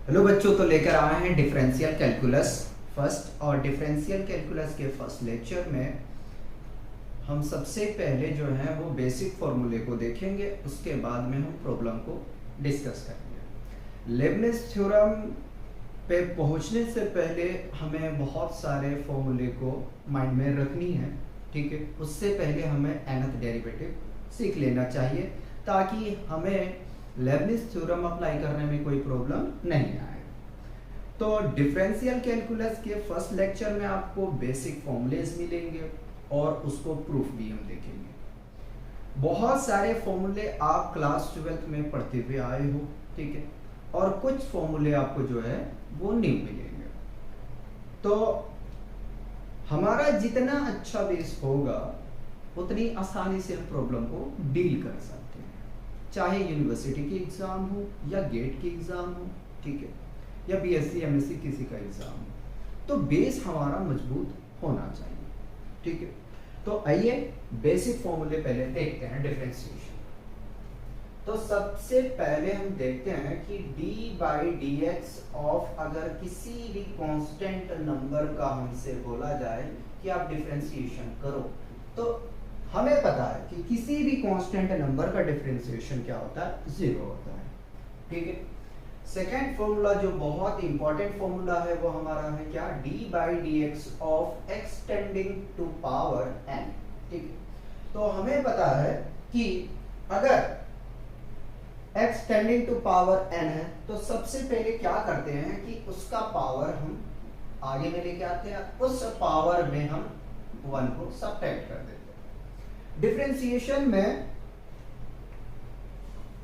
Hello बच्चों, तो लेकर आए हैं डिफरेंशियल कैलकुलस फर्स्ट। और डिफरेंशियल कैलकुलस के फर्स्ट लेक्चर में हम सबसे पहले जो है वो बेसिक फॉर्मूले को देखेंगे, उसके बाद में हम प्रॉब्लम को डिस्कस करेंगे। लेबनिज थ्योरम पे पहुंचने से पहले हमें बहुत सारे फॉर्मूले को माइंड में रखनी है, ठीक है। उससे पहले हमें nth डेरिवेटिव सीख लेना चाहिए ताकि हमें लेबनिज थ्योरम अप्लाई करने में कोई प्रॉब्लम नहीं आए। तो डिफरेंशियल कैलकुलस के फर्स्ट लेक्चर में आपको बेसिक फॉर्मूलेज मिलेंगे और उसको प्रूफ भी हम देखेंगे। बहुत सारे फॉर्मूले आप क्लास 12th में पढ़ते हुए आए हो, ठीक है, और कुछ फॉर्मूले आपको जो है वो न्यू मिलेंगे। तो हमारा जितना अच्छा बेस होगा उतनी आसानी से हम प्रॉब्लम को डील कर सकते हैं, चाहे यूनिवर्सिटी की एग्जाम हो या गेट की एग्जाम हो, ठीक है, या बीएससी एमएससी किसी का एग्जाम हो। तो बेस हमारा मजबूत होना चाहिए, ठीक है। तो आइए बेसिक फॉर्मूले पहले देखते हैं डिफरेंशिएशन। तो सबसे पहले हम देखते हैं कि d by D x of अगर किसी भी कांस्टेंट नंबर का हमसे बोला जाए कि आप डिफरेंशिएशन करो, तो हमें पता है कि किसी भी कांस्टेंट नंबर का डिफरेंशिएशन क्या होता है, 0 होता है, ठीक है। सेकेंड फॉर्मूला जो बहुत इंपॉर्टेंट फॉर्मूला है वो हमारा है क्या, d by D x of x tending to power n, ठीक है। तो हमें पता है कि अगर x tending to power n है तो सबसे पहले क्या करते हैं कि उसका पावर हम आगे में लेके आते हैं, उस पावर में हम 1 को सब्ट्रैक्ट कर देते हैं। डिफरेंशिएशन में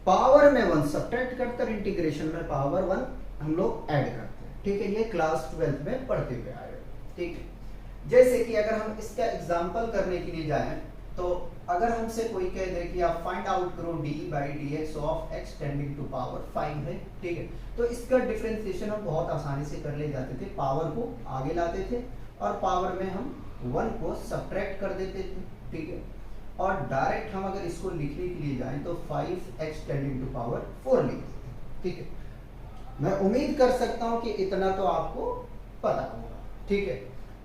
पावर में 1 सब्ट्रैक्ट करकर इंटीग्रेशन में पावर 1 हम लोग ऐड करते हैं, ठीक है। ये क्लास 12th में पढ़ते हुए आए, ठीक है। जैसे कि अगर हम इसका एग्जांपल करने के लिए जाएं, तो अगर हमसे कोई कह दे कि आप फाइंड आउट करो d by D x of x tending to power 5 है, ठीक है, तो इसका डिफरेंशिएशन हम बहुत आसानी से कर ले जाते थे। पावर को आगे लाते थे और पावर में हम 1 को सब्ट्रैक्ट कर देते थे, ठीक है। और डायरेक्ट हम अगर इसको लिखने के लिए जाएं तो 5x टेंडिंग टू पावर 4 लिख देते हैं, ठीक है। मैं उम्मीद कर सकता हूं कि इतना तो आपको पता होगा, ठीक है।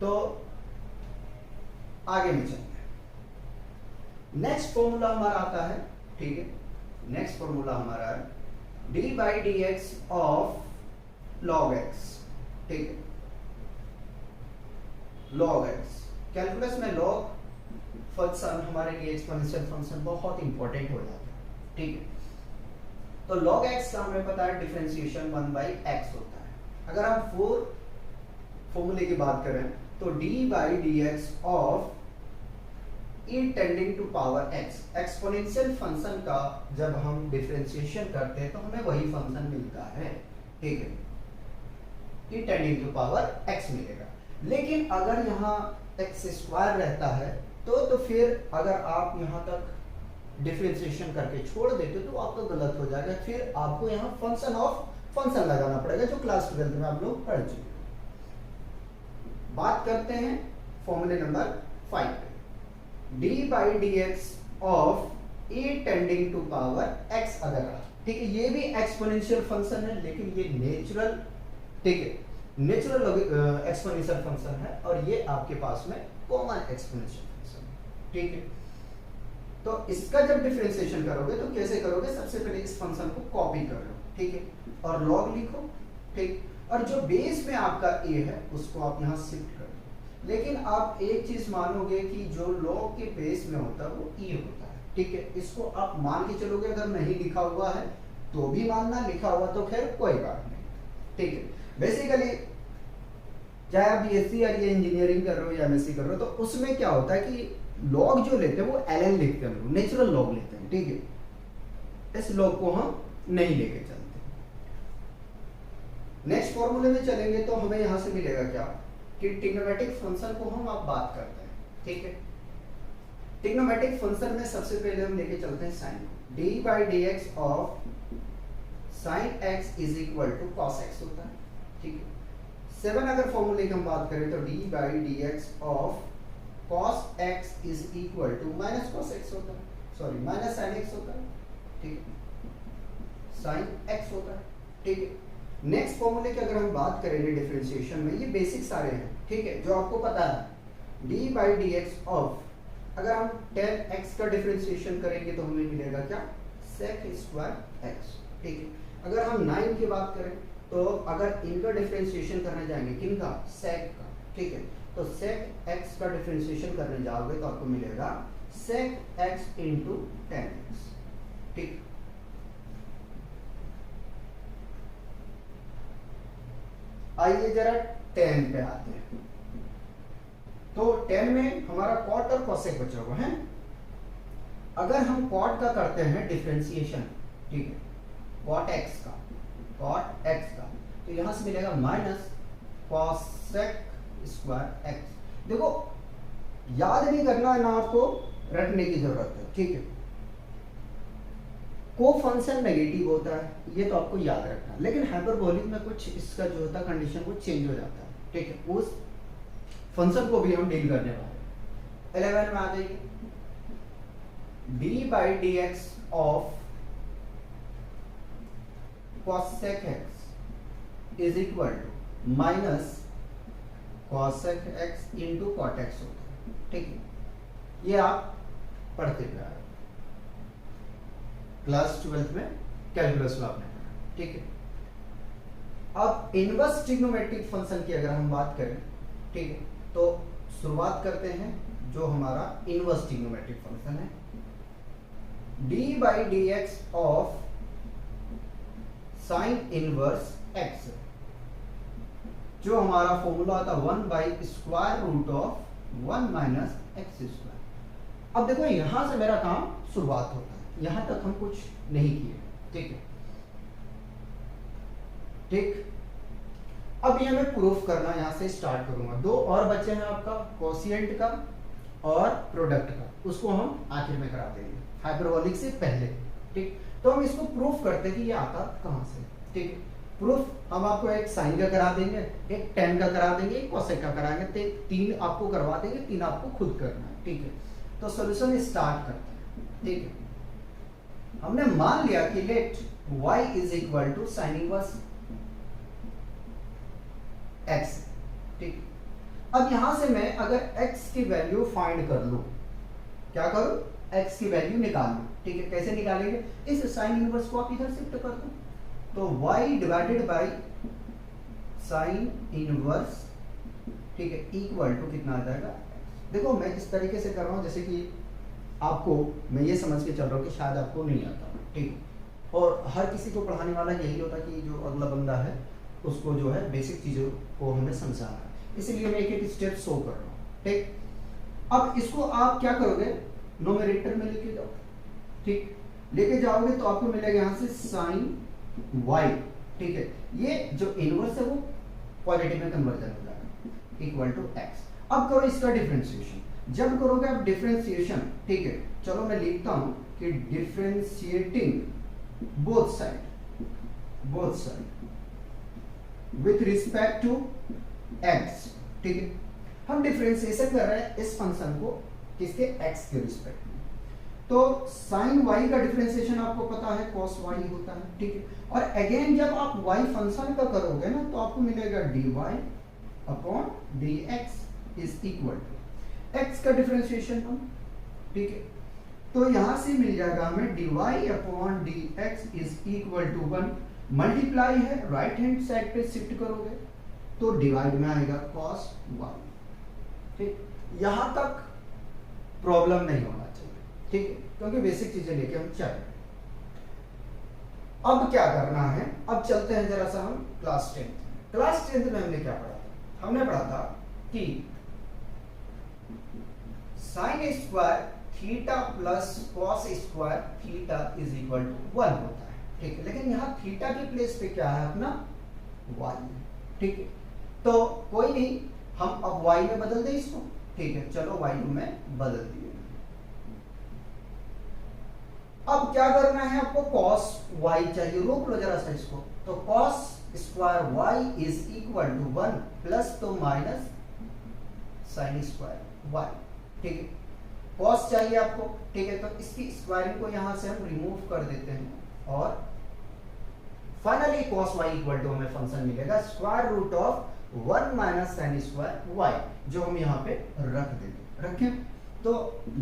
तो आगे में चलते हैं। नेक्स्ट फॉर्मूला हमारा आता है, ठीक है। नेक्स्ट फॉर्मूला हमारा है d by D x of log x, ठीक है। log x कैलकुलस में log फंक्शन हमारे लिए एक्सपोनेंशियल फंक्शन बहुत इंपॉर्टेंट हो जाता है, ठीक है। तो log x का हमें पता है डिफरेंशिएशन 1 बाई x होता है। अगर हम 4 फॉर्मूले की बात करें तो d by D x of e tending to power x, exponential function का जब हम डिफरेंशिएशन करते हैं तो हमें वही फंक्शन मिलता है, ठीक है, e tending to power x मिलेगा। लेकिन अगर यहाँ x स्क्वायर रहता है तो फिर अगर आप यहाँ तक डिफरेंशिएशन करके छोड़ देते तो आपका गलत हो जाएगा। फिर आपको यहाँ फंक्शन ऑफ फंक्शन लगाना पड़ेगा, जो क्लास 12th में आप लोग पढ़ चुके हैं। बात करते हैं फॉर्मूले नंबर 5 पे, d by D x of e tending to power x अगर रहा, ठीक है। ये भी एक्सपोनेंशियल फंक्शन है लेकिन ये नेचुरल, ठीक है, नेचुरल एक्सपोनेंशियल फंक्शन है और ये आपके पास में कॉमन एक्सपोनेंशियल फंक्शन है, ठीक है। तो इसका जब डिफरेंशिएशन करोगे तो कैसे करोगे, सबसे पहले इस फंक्शन को कॉपी कर लो, ठीक है, और log लिखो, ठीक, और जो बेस में आपका a है उसको आप यहाँ शिफ्ट कर दो। लेकिन आप एक चीज मानोगे कि जो log के बेस में होता है वो e होता है, ठीक है। इसको आप मान के चलोगे, अगर नहीं लिखा हुआ है तो भी मानना, लिखा हुआ तो खैर कोई बात नहीं, ठीक है। बेसिकली चाहे आप बीएससी या ये इंजीनियरिंग कर रहे हो या एमएससी कर रहे हो, तो उसमें क्या होता है कि log जो लेते हैं वो ln लिखते हैं, नेचुरल log लेते हैं, ठीक है। इस log को हम नहीं लेके चलते। नेक्स्ट फॉर्मूले में चलेंगे तो हमें यहां से मिलेगा क्या, कि ट्रिग्नोमेट्रिक फंक्शन को हम अब बात करते हैं, ठीक है। ट्रिग्नोमेट्रिक फंक्शन में सबसे पहले हम लेके चलते हैं साइन को। d by D x of sine x is equal to cos x होता है, ठीक है। 7 अगर फॉर्मूले की हम बात करें तो d by D x of cos x is equal to minus cos x होता है, सॉरी माइनस sin x होता है, ठीक है, sin x होता है, ठीक है। नेक्स्ट फॉर्मूले की अगर हम बात करेंगे डिफरेंशिएशन में, ये बेसिक सारे हैं, ठीक है, जो आपको पता है। D by D x of, अगर हम 10x का डिफरेंशिएशन करेंगे तो हमें मिलेगा क्या, सेक स्क्वायर एक्स, ठीक है। अगर हम 9 की बात करें तो अगर इनका डिफरेंशिएशन करने जाएंगे, किनका, सेक का, ठीक है, तो सेक एक्स का डिफरेंशिएशन करने जाओगे तो आपको मिलेगा सेक एक्स इंटू 10x, ठीक। आइए जरा 10 पे आते हैं। तो 10 में हमारा कॉट और कॉसेक बचा हुआ है। अगर हम कॉट का करते हैं डिफरेंशिएशन, ठीक है, कॉट एक्स का, तो यहां से मिलेगा माइनस कॉसेक स्क्वायर एक्स। देखो याद नहीं करना है ना, आपको रटने की जरूरत है, ठीक है। को फंक्शन नेगेटिव होता है, ये तो आपको याद रखना है, लेकिन हाइपरबोलिक में कुछ इसका जो होता है कंडीशन वो चेंज हो जाता है, ठीक है। उस फंक्शन को भी हम डील करने वाले हैं। 11 में आ जाइए, D by D x of cosec X is equal to minus cosec X into cot X होता है, ठीक है। ये आप पढ़ते हुए आए क्लास 12 में कैलकुलस में आपने पढ़ा, ठीक है। अब इनवर्स ट्रिग्नोमेट्रिक फंक्शन की अगर हम बात करें, ठीक है, तो शुरुआत करते हैं जो हमारा इनवर्स ट्रिग्नोमेट्रिक फंक्शन है, D by D x of sine inverse X, जो हमारा फॉर्मूला था 1 by square root of 1 minus X square. अब देखो यहां से मेरा काम शुरुआत होता है, यहां तक हम कुछ नहीं किए, ठीक है, ठीक। अब ये मैं प्रूफ करना यहां से स्टार्ट करूंगा। दो और बच्चे हैं आपका, कोशिएंट का और प्रोडक्ट का, उसको हम आखिर में करा देंगे हाइपरबोलिक से पहले, ठीक। तो हम इसको प्रूफ करते हैं कि ये आता कहां से, ठीक है। प्रूफ हम आपको एक साइन का करा देंगे, एक टेन का करा देंगे, एक कोसेक का कराएंगे, तो 3 आपको करवा देंगे, 3 आपको खुद करना है, ठीक है। तो सॉल्यूशन स्टार्ट करते हैं, ठीक है। हमने मान लिया कि let y is equal to sine inverse x, ठीक। अब यहां से मैं अगर x की वैल्यू फाइंड कर लूं, क्या करूं, x की वैल्यू निकाल लूं, ठीक है। कैसे निकालेंगे, इस साइन इनवर्स को आप इधर शिफ्ट कर दो, तो y divided by sine inverse, ठीक है, इक्वल टू कितना आ जाएगा। देखो मैं इस तरीके से कर रहा हूं जैसे कि आपको, मैं ये समझ के चल रहा हूँ कि शायद आपको नहीं आता, ठीक। और हर किसी को पढ़ाने वाला यही होता कि जो अगला बंदा है उसको जो है बेसिक चीज़ों को हमें समझाना है, इसलिए मैं एक एक स्टेप शो कर रहा हूँ, ठीक। अब इसको आप क्या करोगे, नोमेरेटर में लेके जाओ, ठीक। लेके जाओगे तो आपको मिलेगा यहाँ से साइन y, ठीक है। ये जो इनवर्स है वो पॉजिटिव में कन्वर्जन हो जाएगा, इक्वल टू x। अब करो इसका डिफरेंशिएशन। जब करोगे आप डिफरेंशिएशन, ठीक है, चलो मैं लिखता हूं कि differentiating both side with respect to x, ठीक है। हम डिफरेंशिएशन कर रहे हैं इस फंक्शन को किसके, x के रिस्पेक्ट में। तो साइन y का डिफरेंशिएशन आपको पता है cos y होता है, ठीक है। और अगेन जब आप y फंक्शन का करोगे ना तो आपको मिलेगा dy upon dx is equal to x का डिफरेंशिएशन हम, ठीक है। तो यहां से मिल जाएगा हमें dy upon dx is equal to 1, multiply है, राइट हैंड साइड पे शिफ्ट करोगे तो डिवाइड में आएगा cos y, ठीक। यहां तक प्रॉब्लम नहीं होना चाहिए, ठीक है, क्योंकि बेसिक चीजें लेके हम चल रहे हैं। अब क्या करना है, अब चलते हैं जरा सा हम क्लास 10th में हमने क्या पढ़ा था, हमने पढ़ा था कि sine square theta plus cos square theta is equal to 1 होता है, ठीक है। लेकिन यहाँ थीटा के प्लेस पे क्या है अपना y, ठीक है। तो कोई नहीं, हम अब y में बदल दें इसको, ठीक है। चलो y में बदल दिए। अब क्या करना है आपको, cos y चाहिए, रोक लो जरा सा इसको। तो cos square y is equal to 1 plus तो माइनस साइन स्क्वायर y, ठीक है। cos चाहिए आपको, ठीक है। तो इसकी स्क्वायरिंग को यहां से हम रिमूव कर देते हैं और finally cos y equal to हमें फंक्शन मिलेगा square root of 1 minus sine square y, जो हम यहाँ पे रख देंगे। रखें तो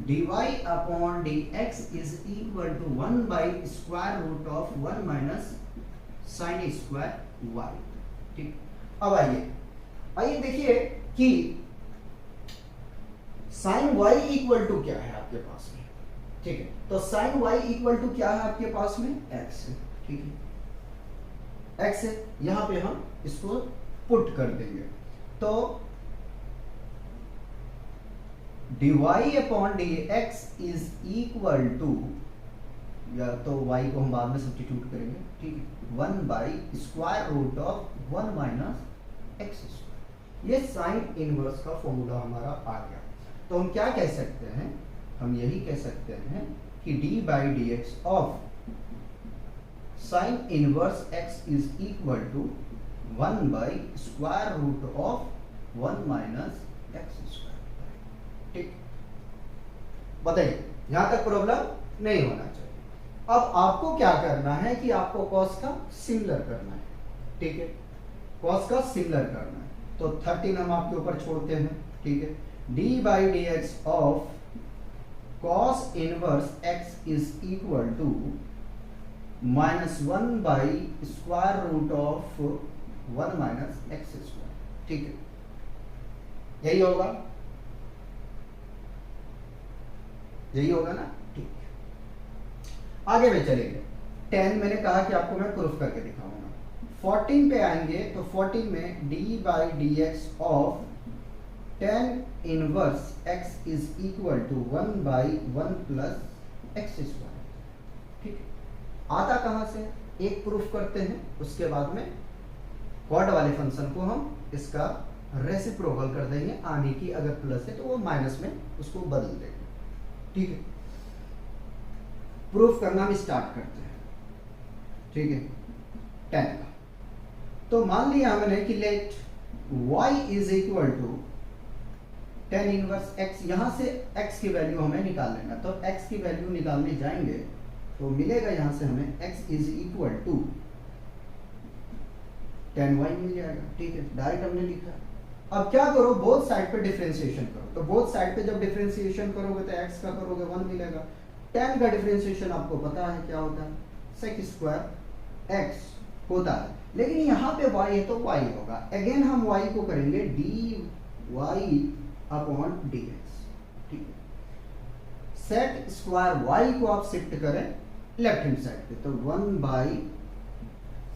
dy upon dx is equal to 1 by square root of 1 minus sine square y। ठीक, अब आइए देखिए कि साइन y इक्वल टू क्या है आपके पास में। ठीक है, तो साइन y इक्वल टू क्या है आपके पास में, x है। ठीक है, x है, यहां पे हम इसको पुट कर देंगे तो dy upon dx is equal to, या तो y को हम बाद में सब्स्टिट्यूट करेंगे। ठीक है, 1 by square root of 1 minus X square. ये साइन इनवर्स का फॉर्मूला हमारा आ गया। तो हम क्या कह सकते हैं, हम यही कह सकते हैं कि d by D x of sine inverse x is equal to 1 by square root of 1 minus X square. ठीक, बताइए, यहां तक प्रॉब्लम नहीं होना चाहिए। अब आपको क्या करना है कि आपको कॉस का सिमिलर करना है। ठीक है, कॉस का सिमिलर करना है तो 13 हम आपके ऊपर छोड़ते हैं। ठीक है, d by D x of cos inverse x is equal to -1 by square root of 1 minus X square. ठीक है, यही होगा, यही होगा ना। ठीक, आगे में चलेंगे। 10 मैंने कहा कि आपको मैं प्रूफ करके दिखाऊंगा। 14 पे आएंगे तो 14 में d by D x of tan inverse x is equal to 1 by 1 plus x square. ठीक, आता कहां से, एक प्रूफ करते हैं, उसके बाद में क्वाड वाले फंक्शन को हम इसका रेसिप्रोकल कर देंगे। आने की अगर प्लस है तो वो माइनस में उसको बदल देंगे। ठीक है, प्रूफ करना हम स्टार्ट करते हैं। ठीक है, 10 का तो मान लिया हमने कि let y is equal to tan inverse x, यहां से x की वैल्यू हमें निकाल लेना। तो x की वैल्यू निकालने जाएंगे तो मिलेगा यहां से हमें x is equal to tan y मिल जाएगा। ठीक है, डायरेक्ट हमने लिखा। अब क्या करो, बोथ साइड पे डिफरेंशिएशन करो। तो बोथ साइड पे जब डिफरेंशिएशन करोगे तो x का करोगे 1 मिलेगा। tan का डिफरेंशिएशन आपको पता है क्या होता है, sec स्क्वायर x होता है, लेकिन यहाँ पे y है तो y होगा। अगेन हम y को करेंगे dy अपॉन dx। ठीक है, सेट स्क्वायर y को आप शिफ्ट करें लेफ्ट हैंड साइड पे तो 1 by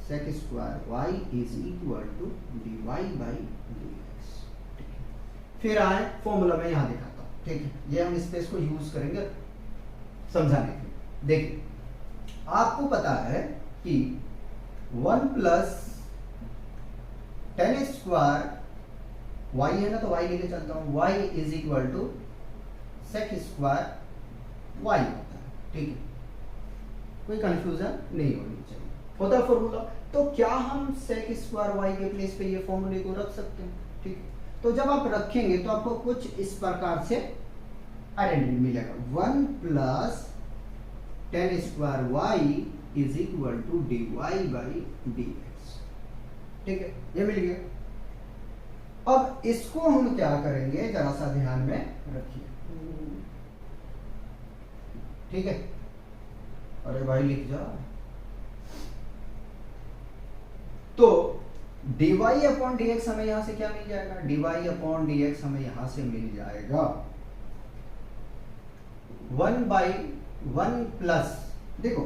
sec square y is equal to dy by dx। फिर आए फॉर्मूला में यहां दिखाता हूं। ठीक है, ये हम स्पेस को यूज करेंगे समझाने के लिए। देखिए, आपको पता है कि 1 प्लस tan स्क्वायर y है ना, तो y लेके चलता हूं, y is equal to sec square y होता है। ठीक है, कोई कंफ्यूजन नहीं होनी चाहिए, होता है फॉर्मूला। तो क्या हम सेक स्क्वायर y के प्लेस पे ये फॉर्मूले को रख सकते हैं। ठीक है, तो जब आप रखेंगे तो आपको कुछ इस प्रकार से आइडेंटिटी मिलेगा, 1 plus tan square y is equal to dy by dx। ठीक है, ये मिल गया। अब इसको हम क्या करेंगे, जरा सा ध्यान में रखिए। ठीक है, अरे भाई लिख जा। तो dy अपॉन dx हमें यहां से क्या मिल जाएगा, dy अपॉन dx हमें यहां से मिल जाएगा 1 बाई 1 प्लस, देखो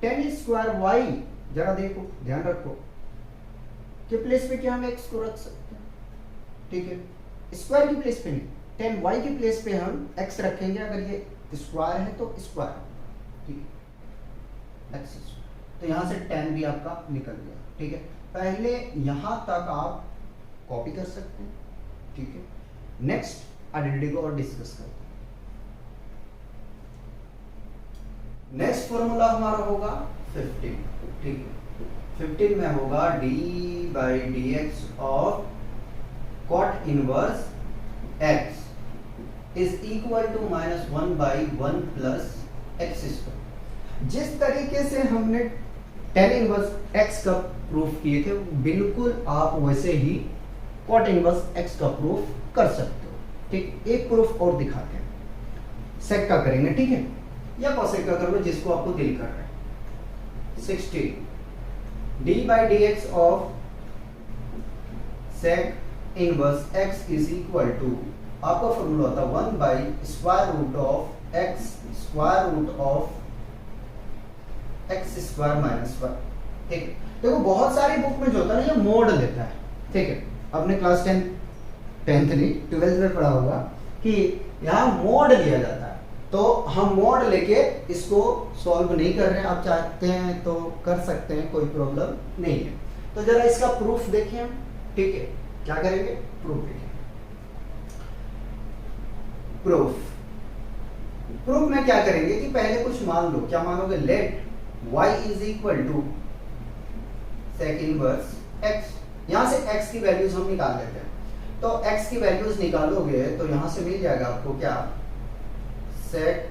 tan स्क्वायर y, जरा देखो ध्यान रखो के प्लेस पे क्या हम x को रख सकते हैं। ठीक है, स्क्वायर की प्लेस पे नहीं, tan y की प्लेस पे हम x रखेंगे। अगर ये स्क्वायर है तो स्क्वायर, ठीक है, x स्क्वायर। तो यहां से tan भी आपका निकल गया। ठीक है, पहले यहां तक आप कॉपी कर सकते हैं। ठीक है, नेक्स्ट आइडेंटिटी को और डिस्कस करते हैं। नेक्स्ट फॉर्मूला हमारा होगा 15। ठीक है, 15 में होगा d by D x of cot inverse x is equal to -1 by 1 plus x square. जिस तरीके से हमने टेन इनवर्स एक्स का प्रूफ किए थे, बिल्कुल आप वैसे ही कॉट इनवर्स एक्स का प्रूफ कर सकते हो। ठीक, एक प्रूफ और दिखाते हैं, सेक का करेंगे, ठीक है, या कॉसेक का करोगे जिसको आपको दिल कर रहा है। 60 D by D x of sec inverse x is equal to, आपका फॉर्मूला होता है 1 by square root of x square root of x square minus 1। ठीक है, देखो बहुत सारी बुक में जो होता है ना ये मोड लेता है। ठीक है, आपने क्लास 10th नहीं 12th में पढ़ा होगा कि यहाँ मोड लिया जाता है, तो हम मोड लेके इसको सॉल्व नहीं कर रहे हैं, आप चाहते हैं तो कर सकते हैं, कोई प्रॉब्लम नहीं है। तो जरा इसका प्रूफ देखें हम। ठीक है, क्या करेंगे, प्रूफ देखें। प्रूफ में क्या करेंगे कि पहले कुछ मान लो, क्या मानोगे, let y is equal to sec inverse x, यहां से x की वैल्यूज हम निकाल लेते हैं। तो x की वैल्यूज निकालोगे तो यहां से मिल जाएगा आपको क्या, sec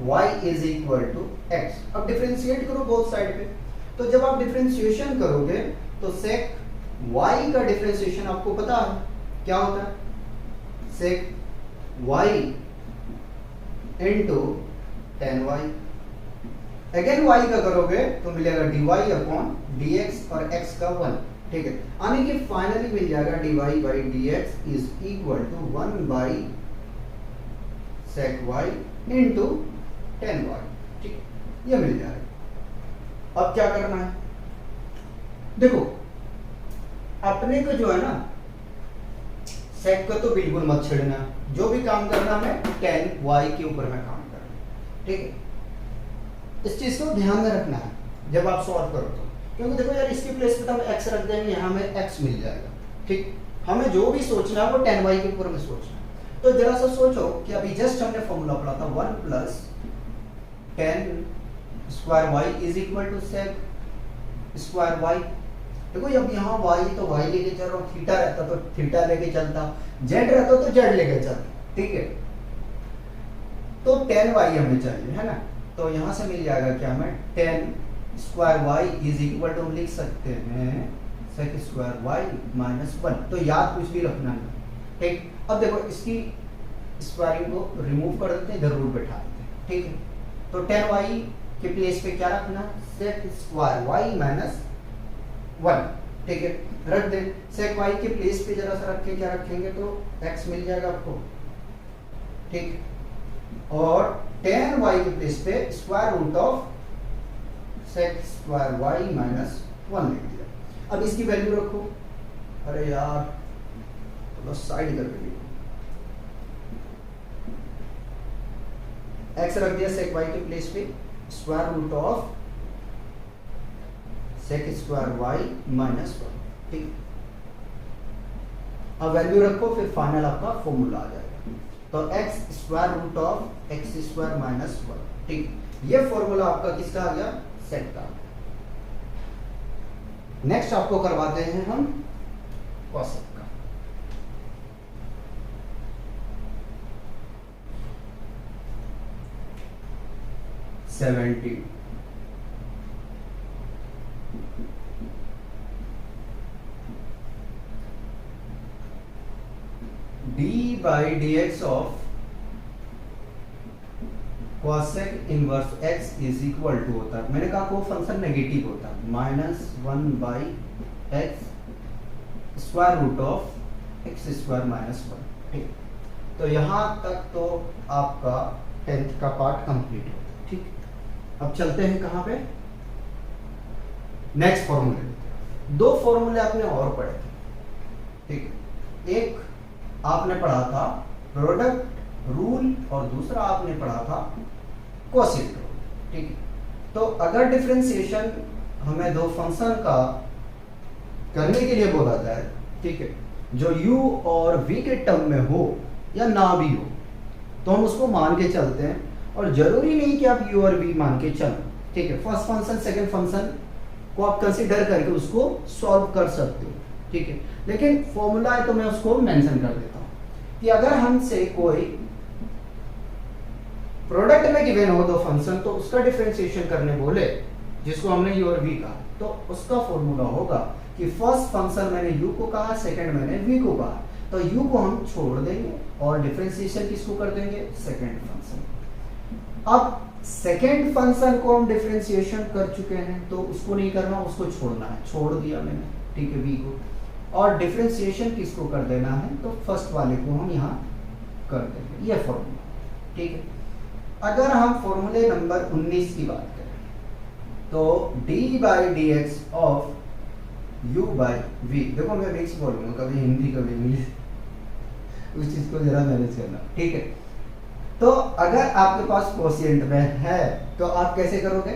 y is equal to x। अब डिफरेंशिएट करो बोथ साइड पे, तो जब आप डिफरेंशिएशन करोगे तो सेक y का डिफरेंशिएशन आपको पता है क्या होता है, sec y into tan Y. Again y का करोगे तो मिलेगा dy अपॉन dx और x का 1। ठीक है, यानी कि फाइनली मिल जाएगा dy by dx is equal to 1 by sec y into tan Y. ठीक, ये मिल जाएगा। अब क्या करना है, देखो अपने को जो है ना सेक का तो बिल्कुल मत छेड़ना, जो भी काम करना है टेन वाई के ऊपर में काम करना। ठीक है, इस चीज को ध्यान में रखना है जब आप सॉल्व करो तो, क्योंकि देखो यार इसकी प्लेस पे तो हम x रख देंगे, यहाँ में x मिल जाएगा। ठीक, हमें जो भी सोचना है वो टेन वाई के ऊपर में सोचना है। तो जरा सा सोचो कि अभी जस्ट हमने फॉर्मूला पढ़ा था 1 plus tan square Y is equal to sec square Y. देखो अब यहाँ y तो y लेके चल रहा हूँ, थीटा रहता तो थीटा लेके चलता, z रहता तो z लेके चलता। ठीक है, तो टेन वाई हमें चाहिए है ना, तो यहां से मिल जाएगा क्या, हमें tan square Y is equal to हम लिख सकते हैं सेक स्क्वायर वाई माइनस 1। तो याद कुछ भी रखना है। ठीक, अब देखो इसकी स्क्वायरिंग को रिमूव कर देते हैं, इधर रूट बैठा देते हैं। ठीक है, तो टेन वाई के प्लेस पे क्या रखना, सेक स्क्वायर वाई माइनस 1। ठीक है, रख दे, सेक वाई के प्लेस पे जरा सा रखें, क्या रखेंगे तो x मिल जाएगा आपको। ठीक, और टेन वाई के प्लेस पे square root of sec square Y minus 1 लिख दिया। अब इसकी वैल्यू रखो, अरे यार थोड़ा साइड करके लिखो, x रख दिया सेक वाई के प्लेस पे, square root of sec square Y minus 1। ठीक, अब वैल्यू रखो, फिर फाइनल आपका फॉर्मूला आ जाएगा। तो x square root of x square minus 1। ठीक, ये फॉर्मूला आपका किसका आ गया, सेट का। नेक्स्ट आपको करवाते हैं हम कॉसेक का। Seventy D by D x of cosec inverse x is equal to होता है, मैंने कहा को फंक्शन नेगेटिव होता है, -1 by x square root of x square minus 1। ठीक, तो यहां तक तो आपका 10th का पार्ट कंप्लीट होता है। ठीक, अब चलते हैं कहां पे, नेक्स्ट फॉर्मूले। दो फॉर्मूले आपने और पढ़े थे। ठीक, एक आपने पढ़ा था प्रोडक्ट रूल और दूसरा आपने पढ़ा था कोसेक रूल। ठीक, तो अगर डिफरेंशिएशन हमें दो फंक्शन का करने के लिए बोला जाए, ठीक है, जो u और v के टर्म में हो या ना भी हो, तो हम उसको मान के चलते हैं, और जरूरी नहीं कि आप u और v मान के चलें। ठीक है, फर्स्ट फंक्शन सेकंड फंक्शन को आप कंसीडर करके उसको सॉल्व कर सकते हो। ठीक है, लेकिन फॉर्मूला है तो मैं उसको मेंशन कर देता हूं कि अगर हमसे कोई प्रोडक्ट में गिवन हो दो फंक्शन, तो उसका डिफरेंशिएशन करने बोले जिसको हमने u और v कहा, तो उसका फॉर्मूला होगा कि फर्स्ट फंक्शन मैंने u को कहा, सेकंड मैंने v को कहा, तो u को हम छोड़ देंगे और डिफरेंशिएशन किसको कर देंगे, सेकंड फंक्शन। अब सेकंड फंक्शन को हम डिफरेंशिएशन कर चुके हैं, तो उसको नहीं करना, उसको छोड़ना है, छोड़ दिया मैंने, ठीक है, v को, और डिफरेंशिएशन किसको कर देना है, तो फर्स्ट वाले को हम यहाँ कर देंगे, ये फॉर्मूला, ठीक है। अगर हम फॉर्मूले नंबर 19 की बात करें, तो d/dx of u by v, देखो मैं मिक्स बोलूंगा, कभी हिंदी कभी इंग्लिश, उस चीज को जरा मैनेज करना, ठीक है। तो अगर आपके पास कोशिएंट में है तो आप कैसे करोगे,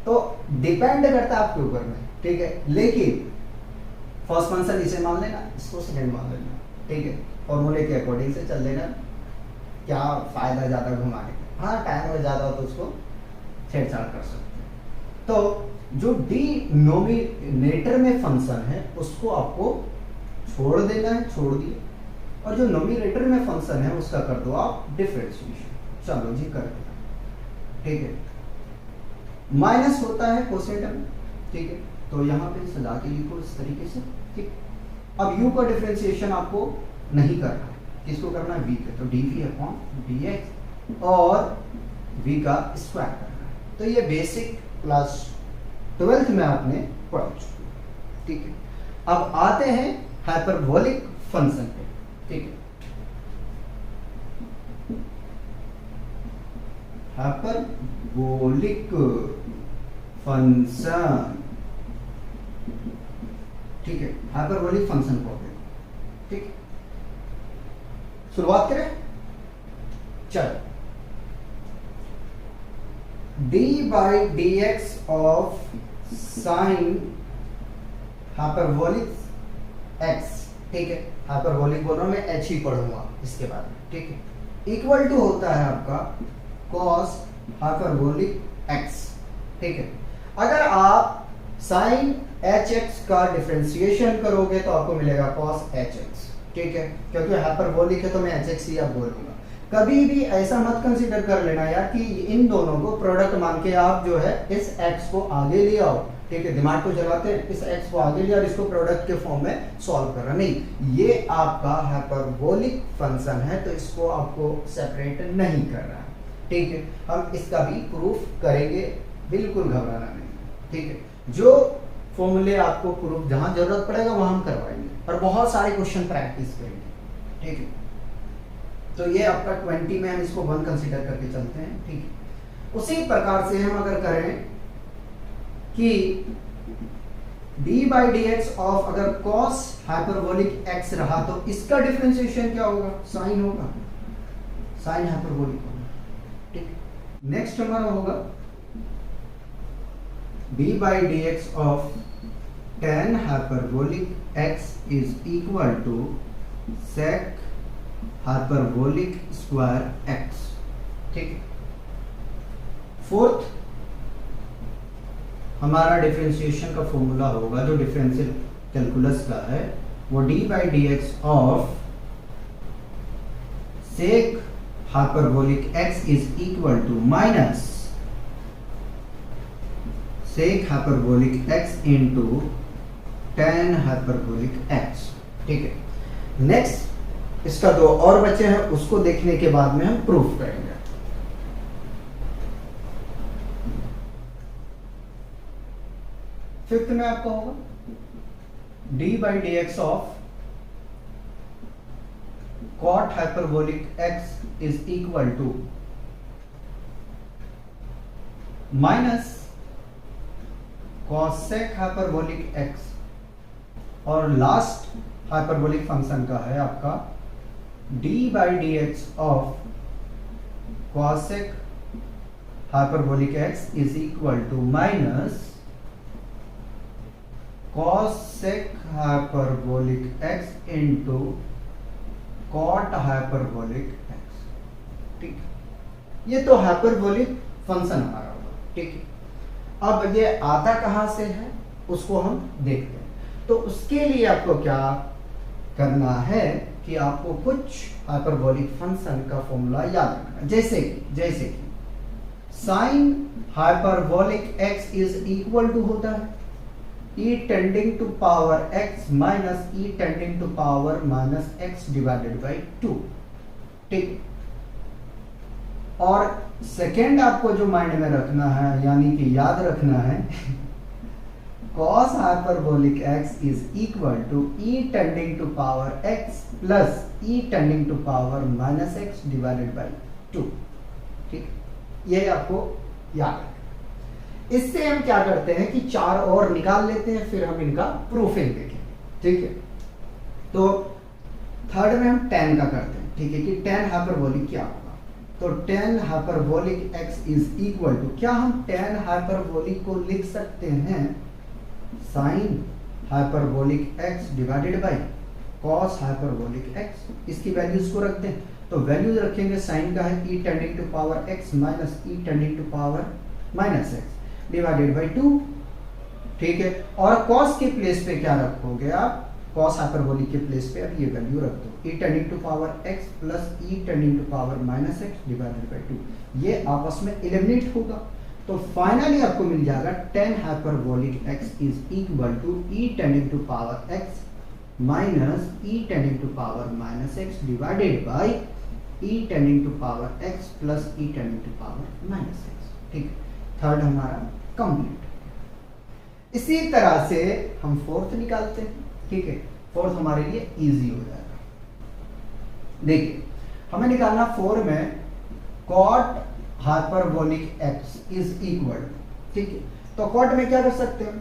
तो डिपेंड करता है आपके ऊपर में, ठीक है, लेकिन फर्स्ट फंक्शन इसे मान लेना, इसको सेकंड मान लेना, ठीक है, फॉर्मूले के अकॉर्डिंग से चल लेना, क्या फायदा ज्यादा घुमाने का, हाँ टाइम में ज्यादा हो तो उसको छेड़छाड़ कर सकते हैं। तो जो डिनोमिनेटर में फंक्शन है उसको आपको छोड़ देना है, छोड़ दिए, और जो नोमिनेटर में फंक्शन है उसका कर दो आप डिफरेंशिएशन, चलो जी कर दिया, ठीक है। माइनस होता है कोसेंट में, ठीक है, तो यहाँ पे सजा के लिखो इस तरीके से, ठीक। अब u का डिफरेंशिएशन आपको नहीं करना है, किसको करना है, v का, तो dv/dx और v का स्क्वायर करना है। तो ये बेसिक क्लास 12th में आपने पढ़ चुके, ठीक है। अब आते हैं हाइपरबोलिक फंक्शन पे, ठीक है। हाइपरबोलिक फंक्शन, ठीक है, हाइपरबोलिक फंक्शन को देखो, ठीक, शुरुआत करें, चलो, d/dx of sine hyperbolic x, ठीक है, हाइपरबोलिक बोल रहा हूं मैं, h ही पढ़ूंगा इसके बाद, ठीक है, इक्वल टू होता है आपका cos हाइपरबोलिक x, ठीक है। अगर आप साइन hx का डिफरेंशिएशन करोगे तो आपको मिलेगा cos hx, ठीक है, क्योंकि हाइपरबोलिक है तो मैं hx ही अब बोलूंगा। कभी भी ऐसा मत कंसीडर कर लेना यार कि इन दोनों को प्रोडक्ट मान के आप जो है इस x को आगे ले आओ, ठीक है, दिमाग को जलाते हैं, इस x को आगे ले और इसको प्रोडक्ट के फॉर्म में सॉल्व कर रहा, नहीं, ये आपका हाइपरबोलिक फंक्शन है तो इसको आपको सेपरेट नहीं करना है, ठीक है। हम इसका भी प्रूफ करेंगे, बिल्कुल घबराना नहीं, ठीक है। जो फॉर्मूले आपको प्रूफ जहां जरूरत पड़ेगा वहां हम करवाएंगे और बहुत सारे क्वेश्चन प्रैक्टिस करेंगे, ठीक है। तो ये आपका 20 में हम इसको 1 कंसीडर करके चलते हैं, ठीक है। उसी प्रकार से हम अगर करें कि d/dx ऑफ अगर cos हाइपरबोलिक x रहा तो इसका डिफरेंशिएशन क्या होगा, साइन होगा, साइन हाइपरबोलिक होगा, ठीक। नेक्स्ट हमारा होगा d/dx of tan hyperbolic x is equal to sec hyperbolic square x, ठीक। फोर्थ हमारा डिफरेंशिएशन का फॉर्मूला होगा जो डिफरेंशियल कैलकुलस का है, वो d/dx of sec hyperbolic x is equal to minus sec hyperbolic x into tan hyperbolic x, ठीक है। नेक्स्ट इसका दो और बचे हैं, उसको देखने के बाद में हम प्रूफ करेंगे। फिफ्थ में आपका होगा d/dx of cot hyperbolic x is equal to minus cosec hyperbolic x, और लास्ट हाइपरबोलिक फंक्शन का है आपका d/dx of cosec hyperbolic x is equal to minus cosec hyperbolic x into cot hyperbolic x, ठीक। ये तो hyperbolic function हमारा होगा, ठीक है। अब ये आता कहां से है उसको हम देखते हैं। तो उसके लिए आपको क्या करना है कि आपको कुछ हाइपरबोलिक फंक्शन का फॉर्मूला याद रखना, जैसे कि sine hyperbolic x is equal to होता है e tending to power x minus e tending to power minus x divided by 2। ठीक, और सेकेंड आपको जो माइंड में रखना है यानी कि याद रखना है cos hyperbolic x is equal to e tending to power x plus e tending to power minus x divided by 2। ठीक, ये आपको याद है। इससे हम क्या करते हैं कि चार और निकाल लेते हैं, फिर हम इनका प्रूफिंग देखेंगे। ठीक है, तो थर्ड में हम tan का करते हैं। ठीक है, कि tan हाइपरबोलिक क्या होगा, तो tan hyperbolic x is equal to, क्या हम tan हाइपरबोलिक को लिख सकते हैं sine hyperbolic x divided by cos hyperbolic x। इसकी वैल्यूज को रखते हैं, तो वैल्यूज रखेंगे साइन का है e tending to power x minus e tending to power minus x divided by 2। ठीक है, और कॉस के प्लेस पे क्या रखोगे आप, कॉस हाइपरबोलिक के प्लेस पे अब ये वैल्यू रख दो e tending to power x plus e tending to power minus x divided by 2। ये आपस में एलिमिनेट होगा, तो फाइनली आपको मिल जाएगा tan hyperbolic x is equal to e tending to power x minus e tending to power minus x divided by e tending to power x plus e tending to power minus x। ठीक, third हमारा complete. इसी तरह से हम fourth निकालते हैं। ठीक है, फोर्थ हमारे लिए इजी हो जाएगा। देखिए, हमें निकालना 4 में cot hyperbolic x is equal, ठीक है, तो कॉट में क्या कर सकते हैं,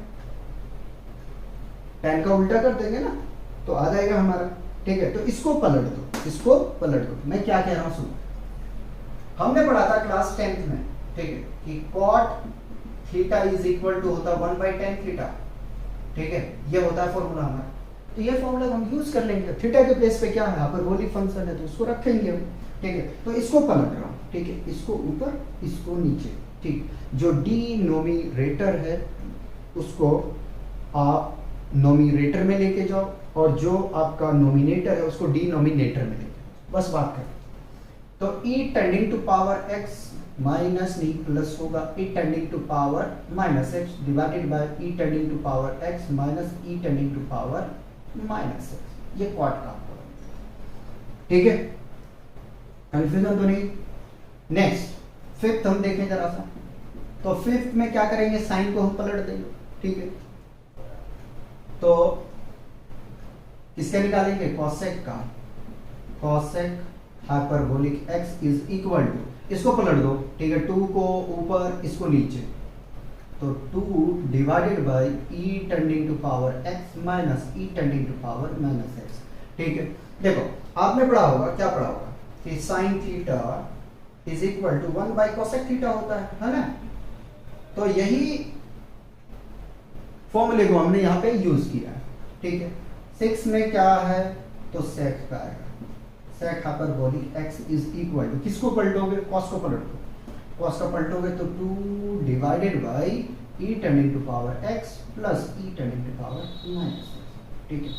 tan का उल्टा कर देंगे ना, तो आ जाएगा हमारा। ठीक है, तो इसको पलट दो, इसको पलट दो। मैं क्या कह रहा हूं सुनो, हमने पढ़ा था क्लास 10th में, ठीक है, कि cot थीटा इज इक्वल टू होता है 1 बाई tan थीटा। ठीक है, ये होता है फॉर्मूला हमारा, तो ये फॉर्मूला हम यूज कर लेंगे। थीटा के प्लेस पे क्या है, हाइपरबोलिक फंक्शन है, तो इसको रखेंगे हम। ठीक है, तो इसको पलट रहा हूं। ठीक है, इसको ऊपर, इसको नीचे। ठीक, जो डिनोमिनेटर है उसको आप नोमिनेटर में लेके जाओ, और जो आपका नोमिनेटर है उसको डिनोमिनेटर में लेके जाओ, बस बात करें। तो e tending to power x minus नहीं प्लस होगा e tending to power minus x divided by e tending to power x minus e tending to power minus x। ये क्वाड का आपको, ठीक है, कंफ्यूजन तो नहीं। नेक्स्ट फिफ्थ हम देखें जरा सा, तो फिफ्थ में क्या करेंगे, साइन को हम पलट देंगे। ठीक है, तो किसका निकालेंगे, कॉसेक का। Cosec hyperbolic x is equal to, इसको पलट दो। ठीक है, 2 को ऊपर, इसको नीचे, तो 2 divided by e tending to power x minus e tending to power minus x। ठीक है, देखो आपने पढ़ा होगा, क्या पढ़ा होगा कि sine theta is equal to 1 by cosec theta होता है ना। तो यही फॉर्मूले को हमने यहाँ पे यूज किया है। ठीक है, 6 में क्या है, तो सेक का आएगा, sec hyperbolic x is equal to, किसको पलटोगे, कॉस को पलटो, कॉस का पलटोगे तो 2 divided by e tending to power x plus e tending to power minus x। ठीक है,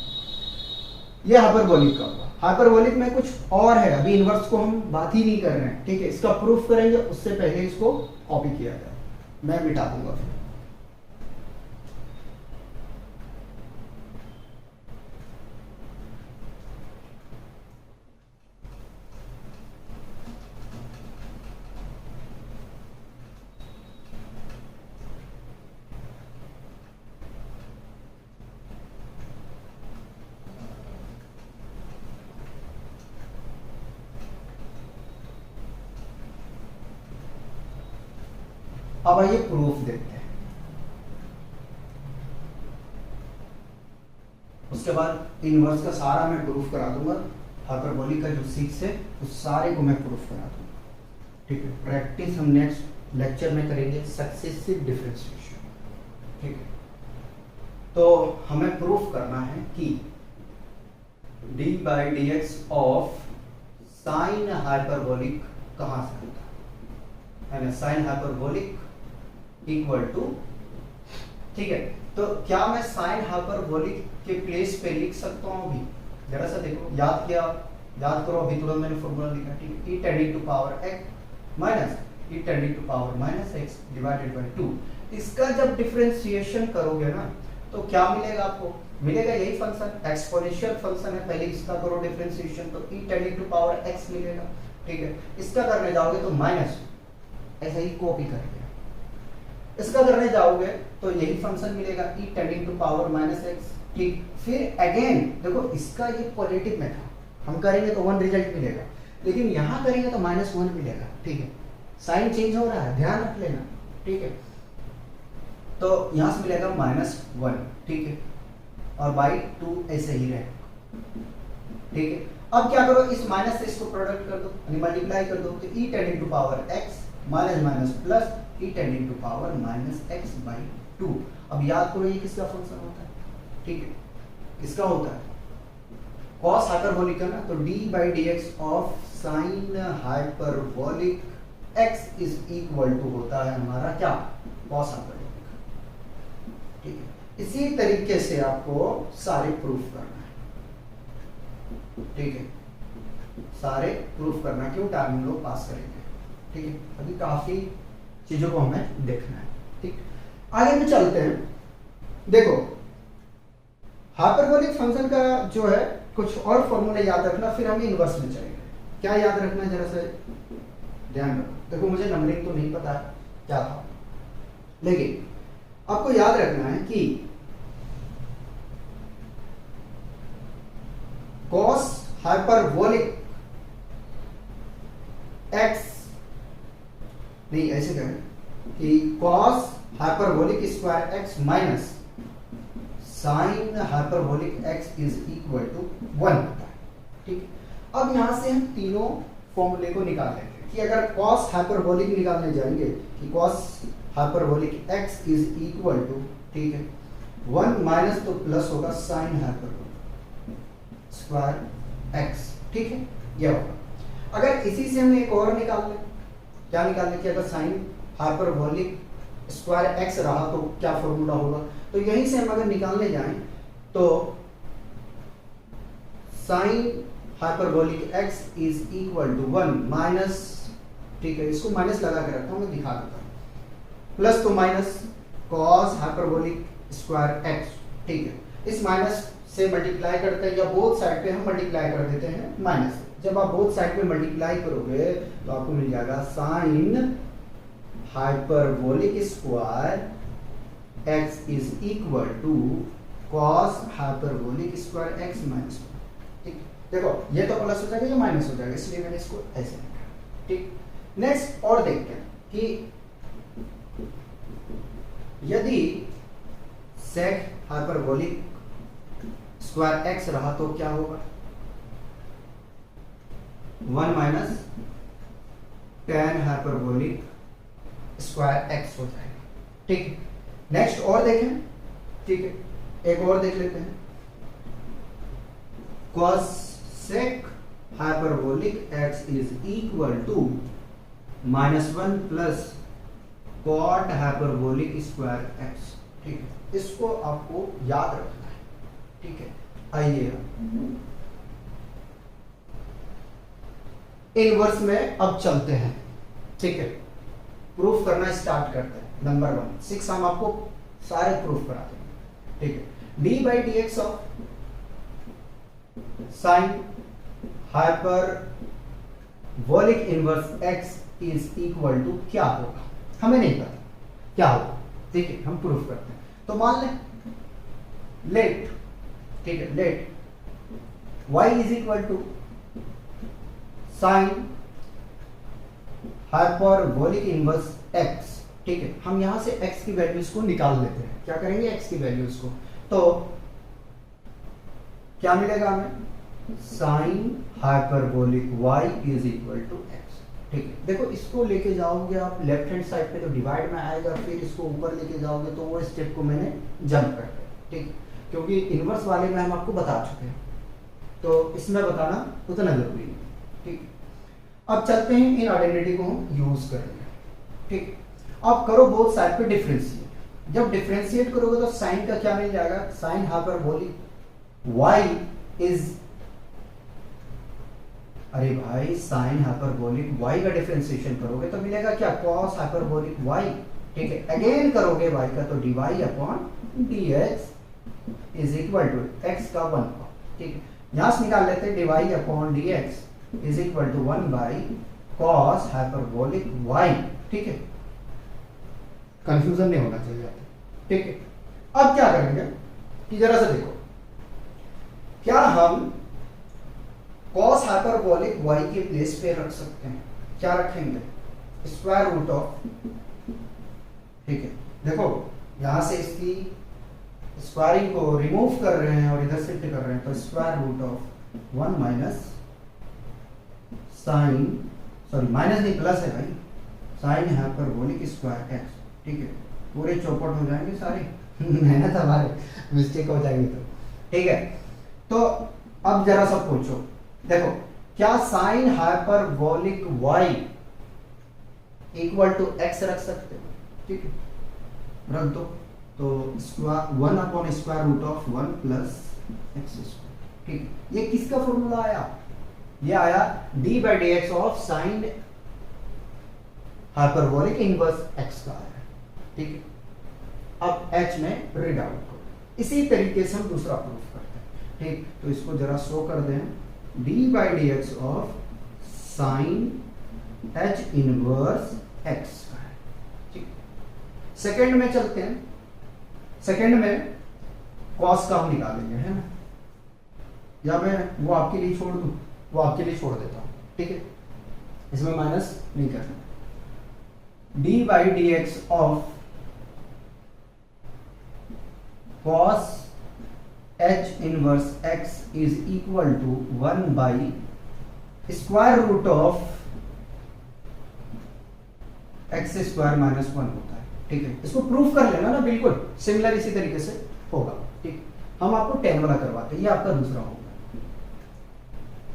ये हाइपरबोलिक का होगा। हाइपरबोलिक में कुछ और है, अभी इनवर्स को हम बात ही नहीं कर रहे हैं। ठीक है, इसका प्रूफ करेंगे, उससे पहले इसको कॉपी किया जाए, मैं मिटा दूंगा फिर। अब आइए प्रूफ देखते हैं, उसके बाद इनवर्स का सारा मैं प्रूफ करा दूंगा। हाइपरबोलिक का जो 6 है उस सारे को मैं प्रूफ करा दूंगा। ठीक है, प्रैक्टिस हम नेक्स्ट लेक्चर में करेंगे सक्सेसिव डिफरेंशिएशन। ठीक है, तो हमें प्रूफ करना है कि d by D x of sine hyperbolic कहां से आता है, साइन हाइपरबोलिक इक्वल टू। ठीक है, तो क्या मैं साइन हाइपरबोलिक के प्लेस पे लिख सकता हूं अभी, जरा सा देखो, याद करो, अभी तुरंत मैंने फॉर्मूला लिखा। ठीक है, e tending to power x minus e tending to power minus X divided by 2। इसका जब डिफरेंशिएशन करोगे ना तो क्या मिलेगा आपको, मिलेगा यही फंक्शन, एक्सपोनेंशियल फंक्शन है। पहले इसका करो डिफरेंशिएशन तो e tending to power x मिलेगा, ठीक है। इसका करने जाओगे तो माइनस, ऐसा ही कॉपी करके इसका करने जाओगे तो यही फंक्शन मिलेगा e tending to power minus X, ठीक। फिर अगेन देखो इसका ये पॉजिटिव में था, हम करेंगे तो 1 रिजल्ट मिलेगा, लेकिन यहां करेंगे तो -1 मिलेगा, ठीक है। साइन चेंज हो रहा है, ध्यान रख लेना, ठीक है। तो यहां से मिलेगा -1, ठीक है, और बाई 2 ऐसे ही रहे, ठीक है। अब क्या करो, इस माइनस से इसको प्रोडक्ट कर दो, यानी मल्टीप्लाई कर दो, तो e tending to power x minus minus plus e tending to power minus x by 2। अब याद करो ये किसका फंक्शन होता है, ठीक है, किसका होता है, cos हाइपरबोलिक है ना, तो d by D x of sine hyperbolic x is equal to होता है हमारा क्या, cos हाइपरबोलिक, ठीक है। इसी तरीके से आपको सारे प्रूफ करना है, ठीक है, सारे प्रूफ करना, क्यों टाइम हम लोग पास करेंगे, ठीक है। अभी काफी चीजों को हमें देखना है, ठीक। आगे भी चलते हैं। देखो हाइपरबोलिक फंक्शन का जो है कुछ और फॉर्मूले याद रखना, फिर हम इनवर्स में चलेंगे। क्या याद रखना है जरा से ध्यान रखो। देखो मुझे नंबरिंग तो नहीं पता है क्या था, लेकिन आपको याद रखना है कि cos हाइपरबोलिक x, नहीं ऐसे करें कि cos hyperbolic square x minus sine hyperbolic x is equal to 1 होता है, ठीक। अब यहां से हम तीनों फॉर्मूले को निकाल लेंगे कि अगर cos हाइपरबोलिक निकालने जाएंगे कि cos hyperbolic x is equal to, ठीक है, 1 माइनस तो प्लस होगा साइन हाइपरबोलिक स्क्वायर x, ठीक है, यह होगा। अगर इसी से हम एक और निकाल लें, क्या निकाल लें कि अगर साइन हाइपरबोलिक स्क्वायर x रहा तो क्या फॉर्मूला होगा, तो यहीं से हम अगर निकालने जाएं तो sine hyperbolic x is equal to 1 minus, ठीक है, इसको माइनस लगा के रखता हूं, मैं दिखा देता हूं, प्लस तो minus cos hyperbolic square x, ठीक है। इस माइनस से मल्टीप्लाई करते हैं या बोथ साइड पे हम मल्टीप्लाई कर देते हैं माइनस। जब आप बोथ साइड पे मल्टीप्लाई करोगे तो आपको मिल जाएगा sine hyperbolic square x is equal to cos hyperbolic square x minus, ठीक। देखो ये तो प्लस हो जाएगा, ये माइनस हो जाएगा, इसलिए मैंने इसको ऐसे लिखा, ठीक। नेक्स्ट और देखते हैं कि यदि सेक हाइपरबोलिक स्क्वायर x रहा तो क्या होगा, 1 minus tan hyperbolic square x हो जाएगा, ठीक। नेक्स्ट और देखें, ठीक है, एक और देख लेते हैं, cos sec hyperbolic x is equal to -1 plus cot hyperbolic square x, ठीक है। इसको आपको याद रखना है, ठीक है। आइए इनवर्स में अब चलते हैं, ठीक है, प्रूफ करना स्टार्ट करते हैं। नंबर 1 6 हम आपको सारे प्रूफ करा देंगे, ठीक है। d by D x of sine hyperbolic inverse x is equal to क्या होगा, हमें नहीं पता क्या होगा, ठीक है, हम प्रूफ करते हैं। तो मान लें लेट, ठीक है, let y is equal to sine hyperbolic inverse x, ठीक है। हम यहां से x की वैल्यूज को निकाल लेते हैं, क्या करेंगे x की वैल्यूज को, तो क्या मिलेगा हमें, sine hyperbolic y is equal to x, ठीक है। देखो इसको लेके जाओगे आप लेफ्ट हैंड साइड पे तो डिवाइड में आएगा, फिर इसको ऊपर लेके जाओगे तो वो स्टेप को मैंने जंप कर दिया, ठीक, क्योंकि इनवर्स वाले में हम आपको बता चुके हैं, तो इसमें बताना उतना जरूरी नहीं, ठीक। अब चलते हैं इन आइडेंटिटी को हम यूज करेंगे, ठीक। अब करो बोथ साइड पे डिफरेंशिएट, जब डिफरेंशिएट करोगे तो साइन का क्या मिल जाएगा, साइन हाइपरबोलिक y इज अरे भाई साइन हाइपरबोलिक y का डिफरेंशिएशन करोगे तो मिलेगा क्या, cos हाइपरबोलिक y। ठीक है, अगेन करोगे y का तो dy upon dx is equal to x का 1। ठीक है, यहां से निकाल लेते हैं dy upon dx is equal to 1 by cos hyperbolic y। ठीक है, कंफ्यूजन नहीं होना चाहिए। ठीक है, अब क्या करेंगे कि जरा सा देखो, क्या हम cos हाइपरबोलिक y के प्लेस पे रख सकते हैं? क्या रखेंगे, स्क्वायर रूट ऑफ। ठीक है, देखो यहां से इसकी स्क्वायरिंग को रिमूव कर रहे हैं और इधर शिफ्ट कर रहे हैं, तो square root of 1 minus sine, sorry minus नहीं प्लस है भाई, साइन हाइपरबोलिक स्क्वायर x। ठीक है, पूरे चौपट हो जाएंगे सारे मेहनत हमारे मिस्टेक हो जाएंगे तो। ठीक है, तो अब जरा सा पूछो, देखो क्या sine hyperbolic y equal to x रख सकते हो? ठीक है, रख दो, तो square 1 upon square root of 1 plus x square. ठीक है, ये किसका फॉर्मूला आया? ये आया d by D x of sine hyperbolic inverse x का आया। ठीक है, अब h में रीड आउट करो। इसी तरीके से हम दूसरा प्रूफ करते हैं। ठीक, तो इसको जरा शो कर दें, d by D x of sign h inverse x का है। ठीक, सेकेंड में चलते हैं। सेकेंड में कॉस का हम निकालेंगे, है ना, या मैं वो आपके लिए छोड़ दूं? वो आपके लिए छोड़ देता हूं। ठीक है, इसमें माइनस नहीं करना। d by D x of cos h inverse x is equal to 1 by square root of x square minus 1 होता है। ठीक है, इसको प्रूफ कर लेना ना, बिल्कुल सिमिलर इसी तरीके से होगा। ठीक, हम आपको 10 वाला करवाते हैं, ये आपका दूसरा होगा।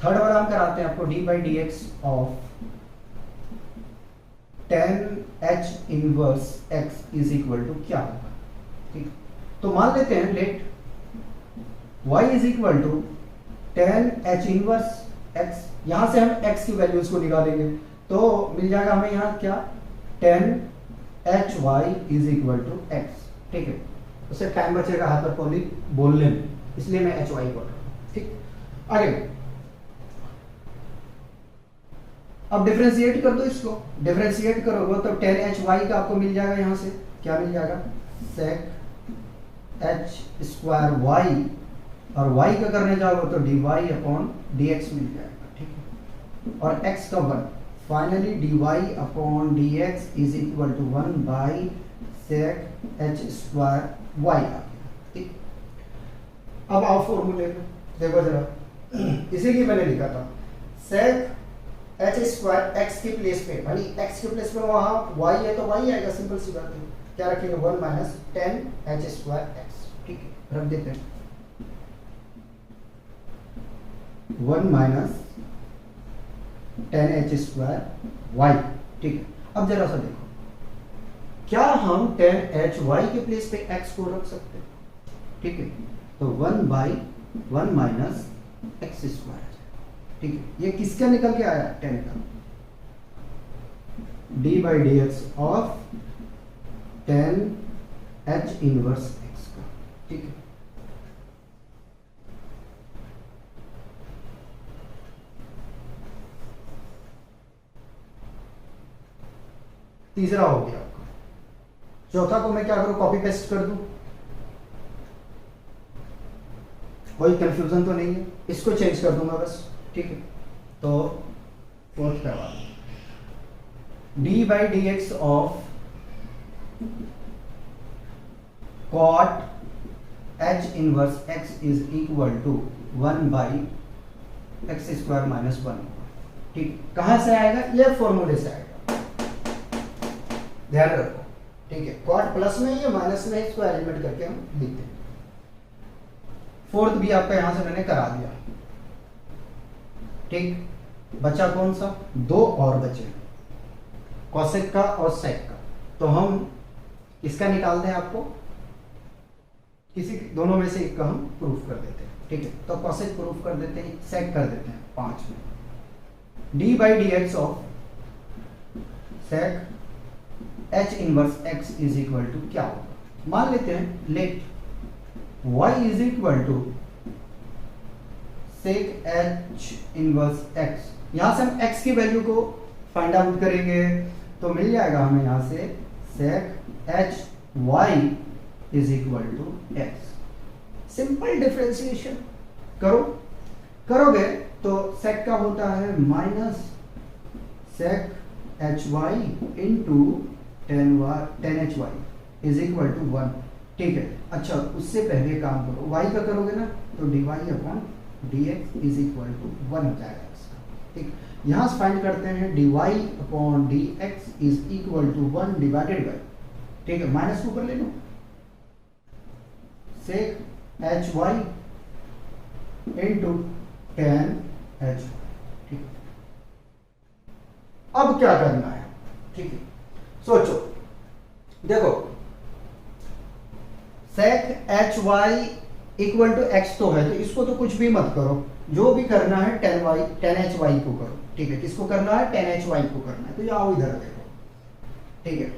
थर्ड वाला हम कराते हैं आपको d by D x of tan h inverse x is equal to क्या होगा? ठीक, तो मान लेते हैं let y is equal to tan h inverse x। यहां से हम x की वैल्यूज को निकालेंगे तो मिल जाएगा हमें यहां क्या, tan h y is equal to x। ठीक है, उससे टाइम बचेगा हाइपरबोलिक बोलने में, इसलिए मैं h y बोल रहा हूं। ठीक, आगे अब डिफरेंशिएट कर दो इसको। डिफरेंशिएट करोगे तो tan h y का आपको मिल जाएगा, यहां से क्या मिल जाएगा, sec h स्क्वायर y, और y का करने जाओगे तो dy अपॉन dx मिल जाएगा। ठीक है, और x का 1, finally dy upon dx is equal to 1 by sec h square y आ गया। ठीक, अब आओ फॉर्मूले में, देखो जरा, इसीलिए मैंने लिखा था sec h स्क्वायर x के प्लेस पे, भाई x के प्लेस पे वहां y है तो y आएगा, सिंपल सी बात है। क्या रखेंगे, 1 minus tan h square x। ठीक है, रख देते हैं 1 minus tan h square y। ठीक है, अब जरा सा देखो, क्या हम tan h y के प्लेस पे x को रख सकते हैं? ठीक है, तो 1 बाई 1 माइनस एक्स स्क्वायर। ठीक है, ये किसका निकल के आया, tan का, d by D x of tan h inverse x का। ठीक है, तीसरा हो गया आपका। चौथा को मैं क्या करूं, कॉपी पेस्ट कर दूं, कोई कंफ्यूजन तो नहीं है, इसको चेंज कर दूंगा बस। ठीक है, तो फोर्थ करवा d by D x of cot h inverse x is equal to 1 by x square minus 1। ठीक, कहां से आएगा, ये फॉर्मूले से आएगा, ध्यान रखो। ठीक है, cot प्लस में ये माइनस में, इसको एलिमेंट करके हम लिखते हैं। फोर्थ भी आपका यहां से मैंने करा दिया। ठीक, बचा कौन सा, दो और बचे, कॉसेक का और सेक का। तो हम इसका निकाल दें, आपको किसी दोनों में से एक का हम प्रूफ कर देते हैं। ठीक है, तो कॉसेक प्रूफ कर देते हैं, सेक कर देते हैं 5 में। D by D x of sec h inverse x is equal to क्या होगा? मान लेते हैं let y is equal to sec h inverse x. यहां से हम x की वैल्यू को फाइंड आउट करेंगे तो मिल जाएगा हमें यहां से sec H y is equal to x. Simple differentiation करोगे तो सेक का होता है minus sec H Y into tan h y is equal to 1। ठीक है, अच्छा उससे पहले काम करो, y का करोगे ना तो d Y upon D x is equal to 1 हो जाएगा इसका। ठीक, यहां से फाइंड करते हैं D Y upon D x is equal to 1 divided by, ठीक है माइनस ऊपर ले लो, sec H Y into tan H. ठीक, अब क्या करना है? ठीक है, सोचो, देखो sec H Y equal to X तो है, तो इसको तो कुछ भी मत करो, जो भी करना है टेन एच वाई को करो। ठीक है, किसको करना है? टेन एच वाई को करना है, तो ये आओ इधर देखो। ठीक है,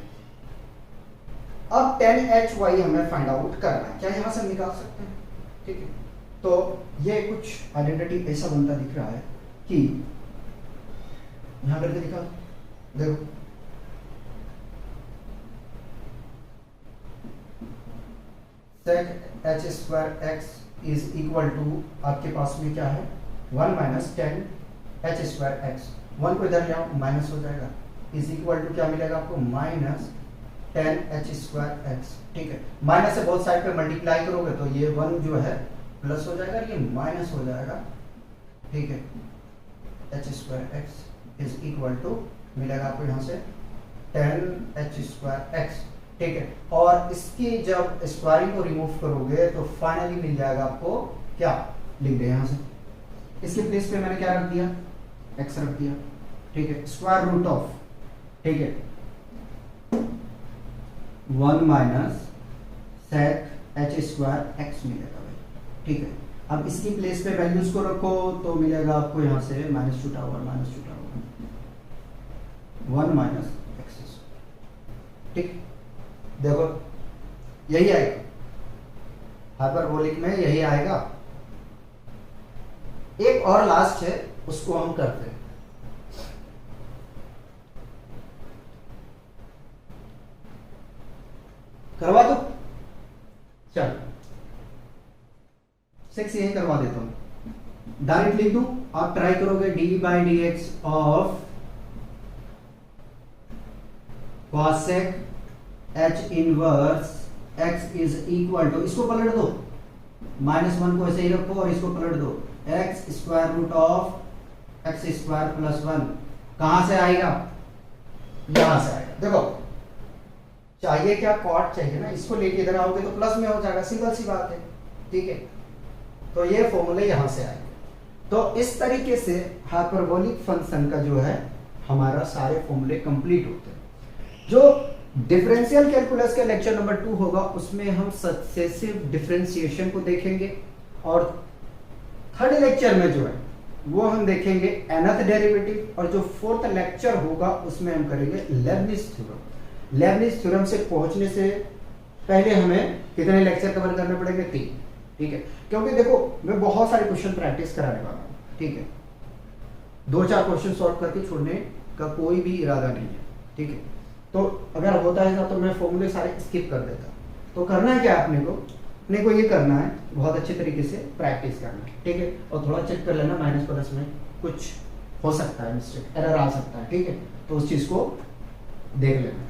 अब टेन एच वाई हमें फाइंड आउट करना है, क्या यहां से निकाल सकते हैं? ठीक है, तो ये कुछ आइडेंटिटी ऐसा बनता दिख रहा है कि यहां करके दिखा, देखो sec h square x is equal to आपके पास में क्या है 1 minus tan h square x, 1 को इधर ले आओ माइनस हो जाएगा, इज इक्वल टू क्या मिलेगा आपको minus tan h square x. ठीक है, माइनस से बोथ साइड पे मल्टीप्लाई करोगे तो ये 1 जो है प्लस हो जाएगा, ये माइनस हो जाएगा। ठीक है, h square x is equal to मिलेगा आपको यहाँ से टेन एच स्क्वायर एक्स। ठीक है, और इसकी जब स्क्वायरिंग को रिमूव करोगे तो फाइनली मिल जाएगा आपको क्या, लिख दे यहाँ से, इसके प्लेस पे मैंने क्या रख दिया? एक्स रख दिया। ठीक है, स्क्वायर रूट ऑफ, ठीक है 1 minus sec h square x मिलेगा भाई। ठीक है, अब इसकी प्लेस पे वैल्यूज को रखो तो मिलेगा आपको यहाँ से माइनस छूटा हुआ 1 माइनस एक्स। ठीक, देखो यही आएगा, हाइपरबोलिक में यही आएगा। एक और लास्ट है, उसको हम करते हैं। करवा दो, चल 6 यही करवा देता हूं, डायरेक्ट लिख दूं, आप ट्राई करोगे d by D x of cosec h inverse x is equal to, इसको पलट दो, -1 को ऐसे ही रखो और इसको पलट दो, x square root of x square plus 1। कहां से आएगा? यहां से आएगा। देखो चाहिए क्या? कॉट चाहिए ना, इसको लेके इधर आओगे तो प्लस में हो जाएगा, सिंपल सी बात है। ठीक है, तो ये फॉर्मूले यहां से आएंगे। तो इस तरीके से हाइपरबोलिक फंक्शन का जो है हमारा सारे फॉर्मूले कंप्लीट होते हैं। जो डिफरेंशियल कैलकुलस का लेक्चर नंबर 2 होगा उसमें हम सक्सेसिव डिफरेंशिएशन को देखेंगे, और थर्ड लेक्चर में जो है वो हम देखेंगे nth डेरिवेटिव, और जो फोर्थ लेक्चर होगा उसमें हम करेंगे लेबनिज थ्योरम। लेबनिज थ्योरम से पहुंचने से पहले हमें कितने लेक्चर कवर करने पड़ेंगे? 3। ठीक है, क्योंकि देखो मैं बहुत सारे क्वेश्चन प्रैक्टिस कराने वाला हूँ। ठीक है, 2-4 क्वेश्चन सॉल्व करके छोड़ने का कोई भी इरादा नहीं है। ठीक है, तो अगर होता है तो मैं फॉर्मूले सारे स्किप कर देता। तो करना है क्या अपने को ये करना है बहुत अच्छे तरीके से प्रैक्टिस करना है। ठीक है, और थोड़ा चेक कर लेना माइनस प्लस में कुछ हो सकता है मिस्टेक, एरर आ सकता है। ठीक है, तो उस चीज को देख लेना।